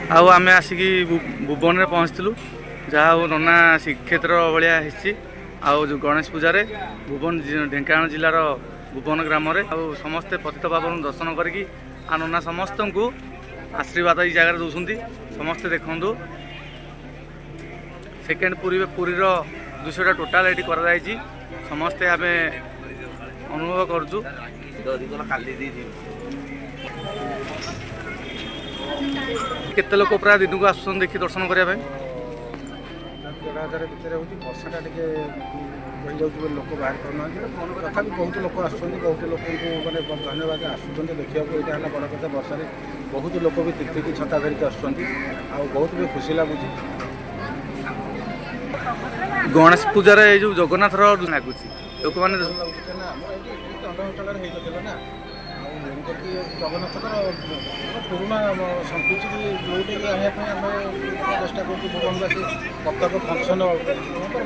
आउ आमे आसिकी भुवन में पहुँचलु जहाँ हूँ नना श्रीक्षेत्र भाया आउ जो गणेश पूजा भुवन ढेंकानाल जिलार भुवन ग्राम समस्ते पतित पावन दर्शन करी नना समस्त को आशीर्वाद ये जगह दौरान समस्ते देखु सेकेंड पुरीर दृश्यटा टोटाल ये कर समस्ते आम अनुभव करुचु केते लोक प्राय दिन को आस देखी दर्शन करने 11,000 भितर हो वर्षाटा टे रही लोक बाहर करना तथा बहुत लोक बहुत लोक मैंने धन्यवाद आसुँच देखा यहाँ है बड़ कथा वर्षा बहुत लोक भी तीर्थिकी छता धरिकी आसुँच बहुत भी खुशी लगुच गणेश पूजार ये जो जगन्नाथ लगुच लोक मैंने ना जगन्नाथ पुराणा संस्कृति जोटे आने चेषा कर भुवनवासी प्रत्येक फंक्शन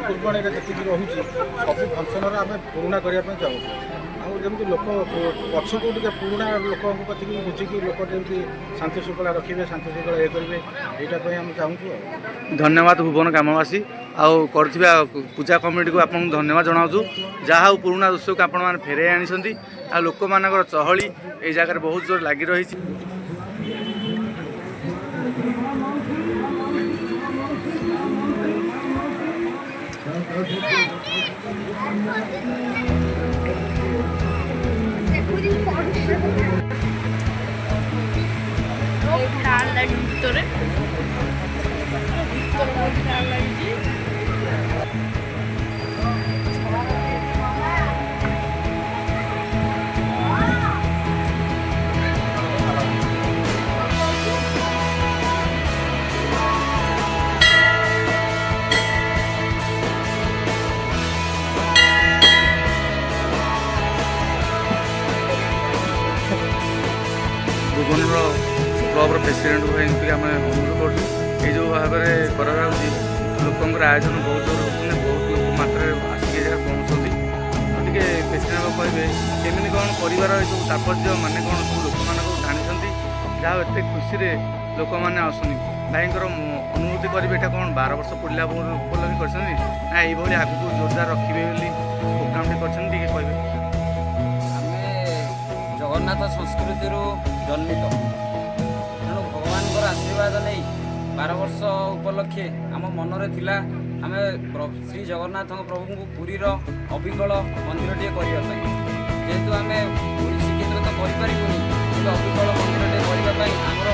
पूर्वाणी जी रोचे सब फंक्शन आम पुराणा करने चाहूँ आमती लोक पछक पुराणा लोक कथी बुझिकी लोक जमी शांति श्रृंखला रखिए शांति श्रृंखला ये करेंगे यहाँ आम चाहूँ धन्यवाद भुवन ग्रामवासी आउ पूजा कमिटी को आपको धन्यवाद जनावु जहाँ पुराणा दृश्य को आपण फेरे आनी आ लोक मान चहली ये जगह बहुत जोर लगी रही भुवन क्लबर प्रेसिडेंट को एमती आम अनुरोध करूँ ये भाव में कर लोकर आयोजन बहुत जोर होती बहुत लोक मात्रा आसिक जगह पहुँचती गए प्रेसिडेंट कहे केमी कौन कर सब तात्पर्य मान कौन सब लोक मान जानी जहाँ एत खुशी लोक मैंने आसुनी भाई अनुभूति करेंगे यहाँ कौन 12 वर्ष पुरला उपलब्धि कर ये आगू जोरदार रखिए प्रोग्राम कहे जगन्नाथ संस्कृति जन्मित तेणु भगवान आशीर्वाद नहीं 12 वर्ष उपलक्षे आम मनरे थिला आम श्री जगन्नाथ प्रभु को पुरीर अविकल मंदिर टे करने जेहेतु आम पुरी श्रीक्षेत्र तो करें कि अविकल मंदिर टे करने आमर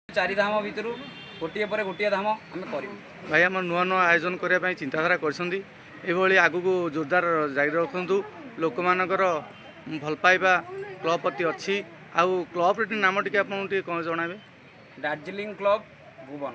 चारि धाम भितर गोटे पर गोटे धाम आम कर भाई आम नुआ नुआ आयोजन करने चिंताधारा कर आगू को जोरदार जारी रखु लोक मानकर भल पाइबा क्लब प्रति अच्छी आउ क्लब नाम टी आप जनाबे दार्जिलिंग क्लब भुवन।